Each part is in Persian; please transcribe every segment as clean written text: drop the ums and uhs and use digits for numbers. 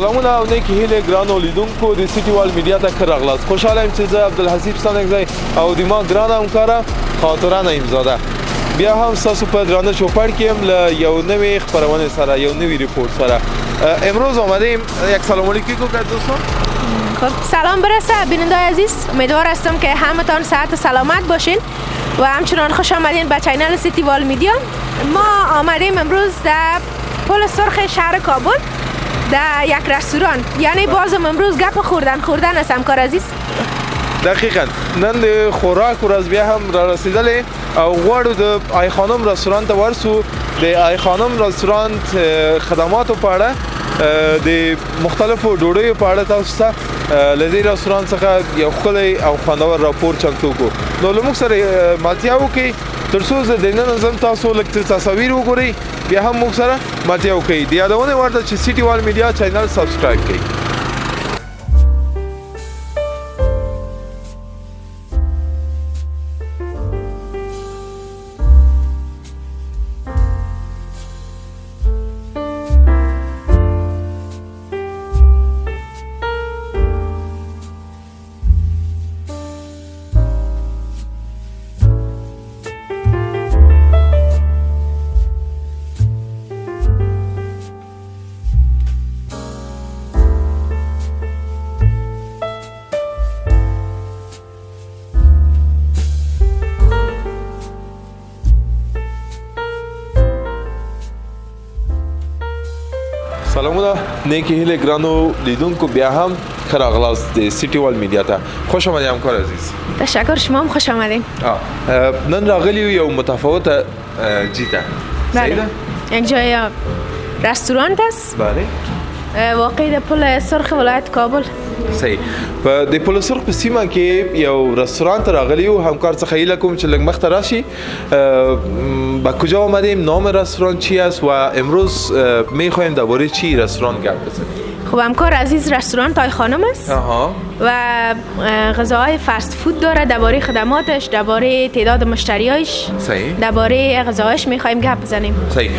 سلامونه او نیکی هیله ګرانو لیدونکو د سیټي وال میډیا ته ښه راغلاست. خوشحاله یم چې زه عبدالحسیب ستانکزی او د ما ګرانه همکاره خاطره نعیمزاده بیا هم ستاسو په درانه چوپړ کې یم له یو نوې خپرونې سره، یو نوی ریپورت سره. امروز آمدیم یک سلام علیکی کو کرد دوستان. خب سلام برسه بیننده عزیز، امیدوار هستم که همتان صحت و سلامت باشین و همچنان خوش آمدین به چینل سیتی وال میدیا. ما آمدیم امروز در پل سرخ شهر کابل در یک رستوران، یعنی بازم امروز گپ خوردن است همکار عزیز. دقیقاً نن د خوراک ورځ بیا هم را رسیدلې او غواړو د آی خانم رستورانت ته ورسو. د آی خانم رستورانت خدماتو په اړه د مختلفو ډوډیو په اړه تاسو ته له دې رستورانت څخه یو ښکلی او خوندور راپور چمتو کړو. نو له موږ سره ملتیا وکړئ تر څو زه د نن ځم تاسو لږ تصاویر وګورئ، بیا هم موږ سره ملتیا وکړئ. د یادونې وړ ده چې سیټي وال میډیا چینل سبسکرایب کړئ. سلامونه نیکی هیله ګرانو لیدونکو بیا هم ښه راغلاست د سیټي وال میډیا ته. خوش آمدید همکار عزیز. تشکر، شما هم خوش آمدین. نن راغلی یو متفاوت جیته. بله، یک جای رستوران است. بله. واقع در پل سرخ ولایت کابل. صحیح. په د پل سرخ په سیمه کې یو رستوران ته راغلی و. همکار څخه هیله کوم چې لږ مخته راشي. با کجا آمدیم، نام رستوران چی است و امروز میخوایم درباره چی رستوران گپ بزنیم. خب همکار عزیز، رستوران آی خانم است و غذاهای فست فود داره. درباره خدماتش، درباره تعداد مشتریاش، درباره غذاهاش میخوایم گپ بزنیم. صحیح.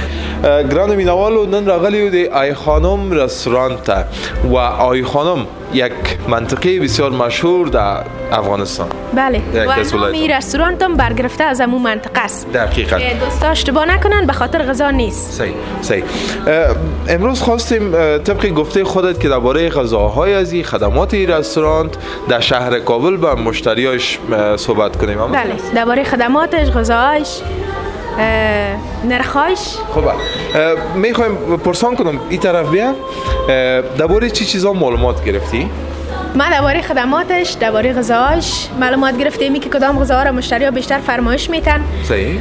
گران مینوالو نن راغلی د آی خانم رستوران ته و آی خانم یک منطقه بسیار مشهور در افغانستان. بله، و نامی رستوران هم برگرفته از همون منطقه است. دقیقاً. دوستا اشتباه نکنن، به خاطر غذا نیست. صحیح. امروز خواستیم طبق گفته خودت که درباره غذاهای از این خدمات این رستوران در شهر کابل با مشتریاش صحبت کنیم. بله، درباره خدماتش، غذاهاش، نرخاش. خب میخوایم پرسان کنم این طرف بیا، درباره چی چیزا معلومات گرفتی؟ ما درباره خدماتش، درباره غذاهاش معلومات گرفتیم که کدام غذاها را مشتری‌ها بیشتر فرمایش میتن. صحیح.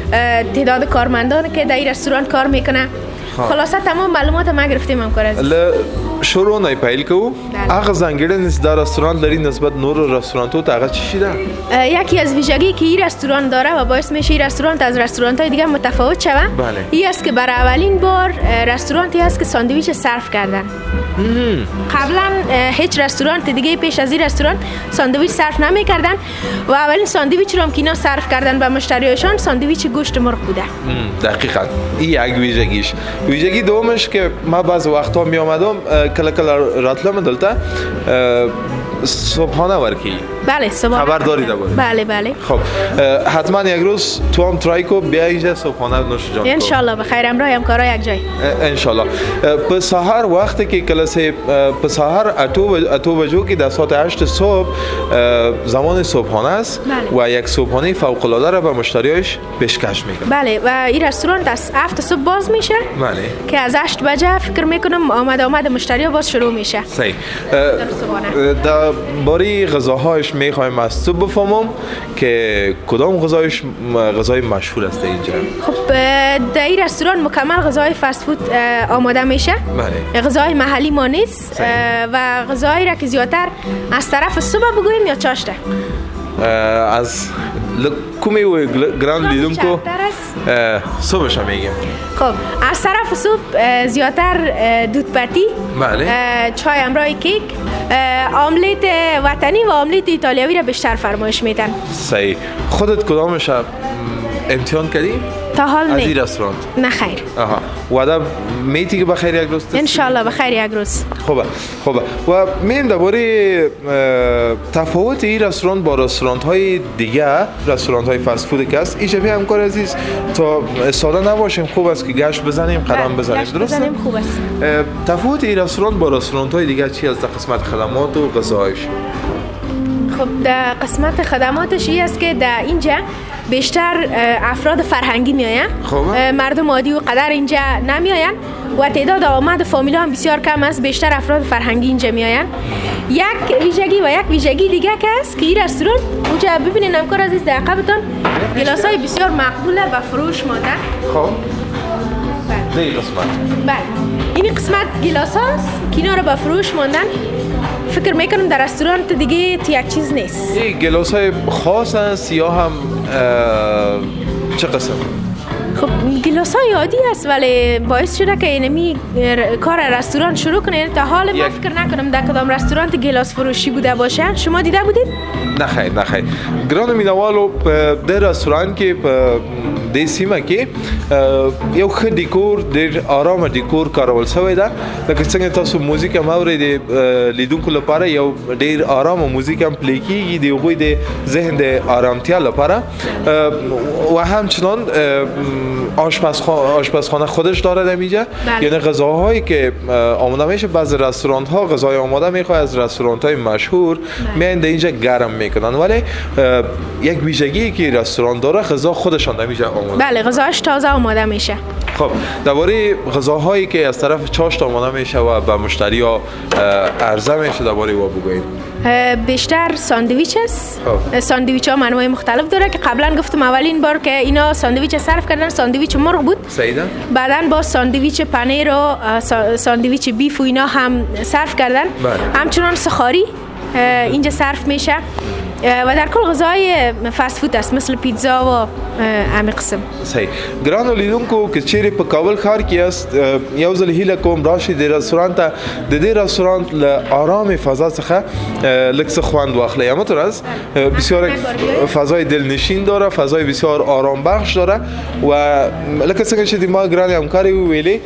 تعداد کارمندان که در این رستوران کار میکنه. خلاصه تمام معلومات ما گرفتیم همکار عزیز. شروع نه پیل کو هغه ځانګړنې در رستوران لري نسبت نور رستورانتو ته هغه چی ده؟ یکی از ویژگی که این رستوران داره و باعث میشه این رستوران از رستوران‌های دیگه متفاوت شود، این است که برای اولین بار رستورانتی است که ساندویچ سرو کردن. قبلا هیچ رستوران دیگه پیش از این رستوران ساندویچ سرو نمی‌کردن و اولین ساندویچ رو هم که اینا سرو کردن به مشتریاشون ساندویچ گوشت مرغ بوده. دقیقاً. این یک ویژگیش. ویژگی دومش که ما بعض وقتا می اومدم کلا راتلم دلته صبحانه ورکی. بله، صبحانه خبر داری درباره. بله. خب حتما یک روز تو هم ترای کو بیا اینجا صبحانه نوش جان. ان شاء الله بخیر همراه همکارا یک جای. ان شاء الله. په سحر وخت کې کله سه په سحر اتو بجو کې د ساعت 8 صبح زمان صبحانه است و یک صبحانه فوق العاده را به مشتریاش پیشکش میکنه. بله، و این رستوران از 7 صبح باز میشه. بله. که از 8 بجه فکر میکنم آمد مشتری باز شروع میشه. صحیح. در باری غذاهاش میخوایم از تو بفهمم که کدام غذای مشهور است اینجا. خب در این رستوران مکمل غذای فست فود آماده میشه. بله. غذای محلی ما نیست و غذایی را که زیادتر از طرف صبح بگوییم یا چاشته. از کومی و گران لیدونکو صبحش میگیم. خب از طرف صبح زیادتر دود پتی، بله، چای همراه کیک، آملیت وطنی و آملیت ایتالیایی را بیشتر فرمایش میدن. صحیح. خودت کدامش امتحان کردی؟ تا حال از این نه. رستوران؟ نه خیر. آها. وعده میتی که بخیر یک روز؟ ان شاء الله بخیر یک روز. خوبه و میم درباره تفاوت این رستوران با رستوران های دیگه، رستوران های فست فود که است، ایجابی همکار عزیز تا ساده نباشیم، خوب است که گشت بزنیم، قدم بزنیم. درسته؟ بزنیم خوب است. تفاوت این رستوران با رستوران های دیگه چی است در قسمت خدمات و غذایش؟ خب در قسمت خدماتش این است که در اینجا بیشتر افراد فرهنگی میآیند. مردم عادی و قدر اینجا نمیآیند و تعداد آمد فامیلا هم بسیار کم است. بیشتر افراد فرهنگی اینجا میآیند. یک ویژگی دیگه که است که این رستوران اونجا ببینید همکار عزیز در عقبتان گلاسای بسیار مقبوله و فروش مانده. خب این قسمت این قسمت گلاس هاست که اینا رو به فروش ماندن. فکر میکنم در رستوران دیگه یک چیز نیست. این گلاس های خاص هست یا هم چه قسم؟ خب گلاس های عادی است ولی باعث شده که اینمی کار رستوران شروع کنه. تا حال ما فکر نکنم در کدام رستوران گلاس فروشی بوده باشه. شما دیده بودید؟ نه خیر. گران مینوالو در رستوران که د سیمه کې یو ښه ډیکور ډېر آرامه ډیکور کارول شوی ده. لکه څنګه تاسو موزیک هم اورئ د لیدونکو لپاره یو ډېر آرامه موزیک هم پلی کیږي د هغوی د ذهن د آرامتیا لپاره و همچنان آشپزخانه خودش داره در اینجا. یعنی غذاهایی که آماده میشه بعضی رستوران ها غذای آماده میخواد از رستوران های مشهور میان در اینجا گرم میکنن ولی یک ویژگی که رستوران داره غذا خودشان در اینجا بله غذاش تازه آماده میشه. خب درباره غذاهایی که از طرف چاشت آماده میشه و به مشتری ها عرضه میشه درباره او بگویید. بیشتر ساندویچ است. ساندویچ ها انواع مختلف داره که قبلا گفتم اولین بار که اینا ساندویچ صرف کردن ساندویچ مرغ بود. سیده. بعدن با ساندویچ پنیر و ساندویچ بیف و اینا هم صرف کردن. همچنان سخاری اینجا صرف میشه و در کل غذای فست فود است مثل پیتزا و همین قسم. صحیح. ګرانو لیدونکو که چیرې په کابل ښار کې است یو ځل هیله کوم راشئ د رستوران ته د دې رستوران له آرام فضا څخه لږ څه خوند واخلئ. همونطور بسیار فضای دلنشین داره، فضای بسیار آرام بخش داره و لکه څنګه چې د ما ګرانې همکارې وویلې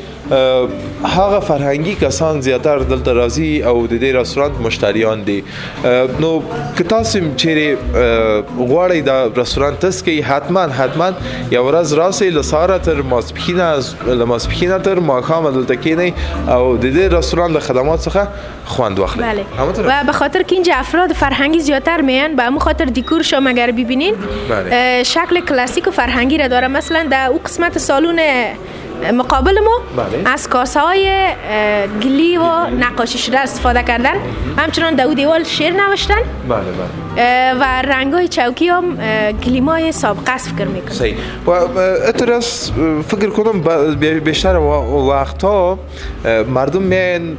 هغه فرهنګي کسان زیاتر دلته راځي او د دې رستوران مشتریان دي. نو که تاسو چیرې غواړئ دا رستوران تسکئ حتما یو ورځ راسئ له سهاره تر ماسپښینه تر ماښامه دلته کښېنئ او د دې رستوران له خدمات څخه خوند واخلئ. و به خاطر که اینجا افراد فرهنگی زیادتر میان به همون خاطر دیکور شما اگر ببینین شکل کلاسیک و فرهنگی را داره. مثلا در او قسمت سالون مقابل ما از کاسه های گلی و نقاشی شده استفاده کردن. همچنان در دیوال شعر نوشتن و رنگ های چوکی هم گلیمای سابقه است فکر میکنم. صحیح. و اترس فکر کنم بیشتر وقتا مردم میان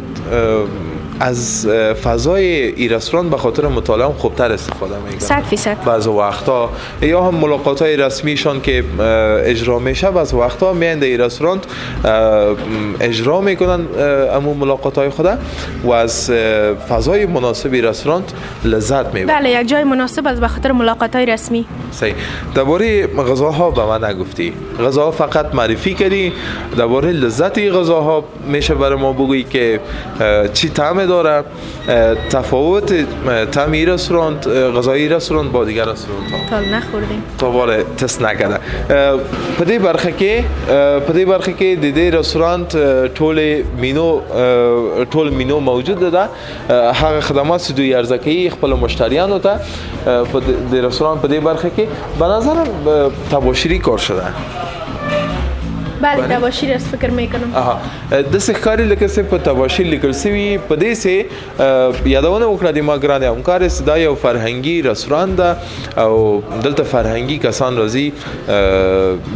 از فضای این رستوران به خاطر مطالعه هم خوبتر استفاده میکنن. 100%. بعض وقتا یا هم ملاقات های رسمیشان که اجرا میشه بعض وقتا میان در این رستوران اجرا میکنن امون ملاقات های خود و از فضای مناسب رستوران لذت میبرن. بله یک جای مناسب است به خاطر ملاقات های رسمی. صحیح. درباره غذاها به من نگفتی. غذاها فقط معرفی کردی. درباره لذت غذاها میشه برای ما بگویی که چی طعم داره، تفاوت طعم این رستوران غذای رستوران با دیگر رستوران تا نخوردیم تا والا تست نکرده. په دې برخه کې د دې رستوران ټول مینو موجود ده. هغه خدمات چې دوی عرضه کوي خپل مشتریانو ته په دې رستوران په دې برخه کې به نظرم تباشیری کار شده. بله تباشیر است فکر میکنم. د سخکاری لکه څه په تباشیر لیکل سوي په دې سه یادونه وکړه د ما ګرانه همکار صدا یو فرهنګي رستوران ده او دلته فرهنګي کسان راځي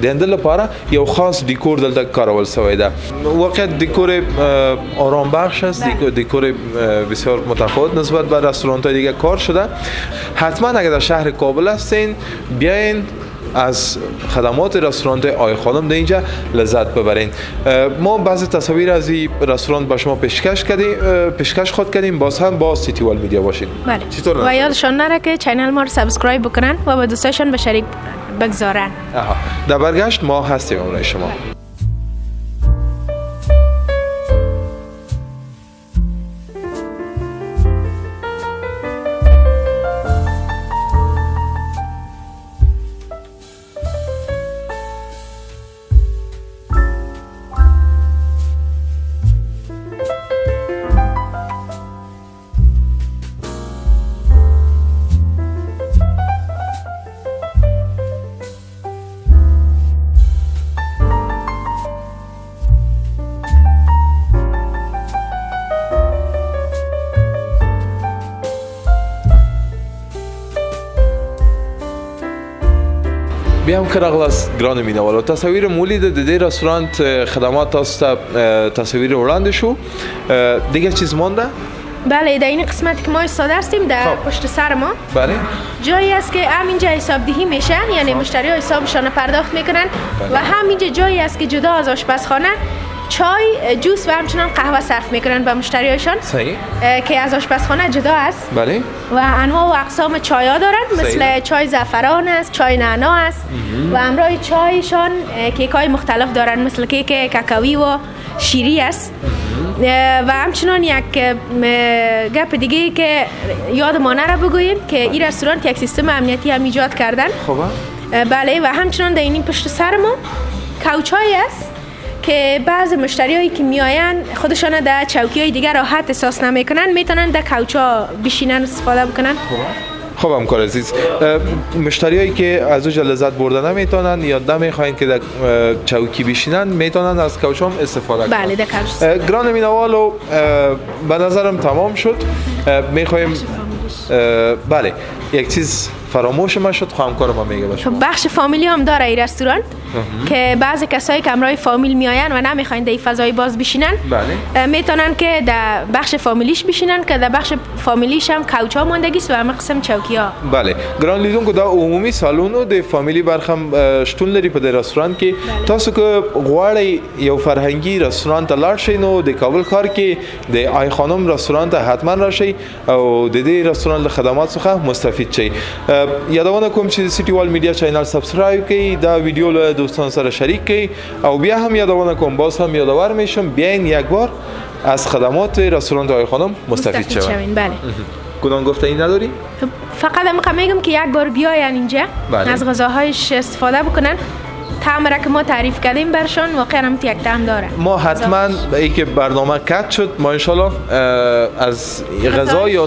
د اندل لپاره یو خاص ډیکور دلته کارول شوی ده. واقعا ډیکور آرام بخش است، ډیکور بسیار متفاوت نسبت به رستوران های دیگه کار شده. حتما اگر در شهر کابل هستین بیاین از خدمات رستوران آی خانم در اینجا لذت ببرین. ما بعضی تصاویر از این رستوران با شما پیشکش خود کردیم. باز هم با سیتی وال میدیا باشین. بله. و یادشان نره که چینل ما رو سابسکرایب بکنن و با دوستاشون به شریک بکنن. بگذارن. در برگشت ما هستیم برای شما. بیا هم که راغلاست گران مینوالو تصویر مولید د دې رستورانت خدمات تاسو ته تصویر وړاندې شو. دیگه چیز مونده؟ بله در این قسمت که ما ایستاده هستیم در پشت سر ما بله جایی است که همینجا حساب دهی میشه، یعنی مشتری ها حسابشان پرداخت میکنن و همینجا جایی است که جدا از آشپزخانه چای، جوس و همچنان قهوه صرف میکنن به مشتریاشان. صحیح. که از آشپزخانه جدا است. بله. و انواع و اقسام چای ها دارن، مثل چای زعفران است، چای نعنا است و همراه چایشان کیک های مختلف دارن، مثل کیک کاکائویی و شیری است. و همچنان یک گپ دیگه که یاد ما نره بگوییم که این رستوران یک سیستم امنیتی هم ایجاد کردن. خوبه. بله. و همچنان در این پشت سر ما کوچای است که بعض مشتریایی که میآین خودشان در چوکی‌های دیگر راحت احساس نمیکنن، میتونن در کوچا بشینن استفاده بکنن. خوب همکار عزیز، مشتریایی که از اوج لذت بردن نمیتونن یا نمیخواین که در چوکی بشینن میتونن از کوچ هم استفاده کنن. بله در کوچ. گران مینوالو به نظرم تمام شد. میخوایم بله یک چیز فراموش ما شد، همکار ما میگه باشه. بخش فامیلی هم داره این رستوران که بعضی کسایی که همراه فامیل میآین و نمیخواین در این فضای باز بشینن، بله، میتونن که در بخش فامیلیش بشینن که در بخش فامیلیش هم کوچا ماندگی است و هم قسم چوکیا. بله ګران لیدونکو دا عمومي سالونو د فامیلی برخم شتون لري په د رستوران کې. تاسو که غواړئ یو فرهنګي رستوران ته لاړ شئ نو د کابل ښار کې د آی خانم رستوران ته حتما راشئ او د دې رستوران له خدمات څخه مستفید شئ. یادونه کوم چې سیټي وال میډیا چینل سبسکرایب کړئ، دا ویډیو له دوستان سره شریک کړئ او بیا هم یادونه کوم باز هم یادآور میشم بیاین یک بار از خدمات رستوران آی خانم مستفید شوید. بله. کدام گفتنی نداری؟ فقط میگم که یک بار بیاین اینجا، بله، از غذاهایش استفاده بکنن. طعم را که ما تعریف کردیم برشان واقعا هم یک طعم داره. ما حتما ای که برنامه کات شد ما انشالله از غذا یا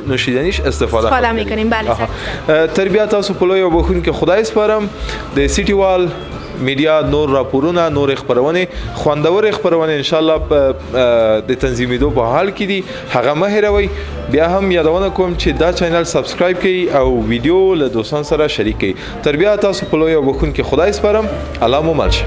نوشیدنیش استفاده میکنیم. بله. تربیت تاسو په لوی وبخون کې خدای سپارم. د سیټي وال میډیا نور راپورونه، نور خبرونه، خوندور خبرونه ان شاء الله د تنظیمېدو په حال کې دي، هغه مه هېروئ. بیا هم یادونه کوم چې دا چینل سبسکرایب کړئ او ویډیو له دوستان سره شریک کړئ. تر بیا تاسو په لوی وبخون کې خدای سپارم. الله مو مل شه.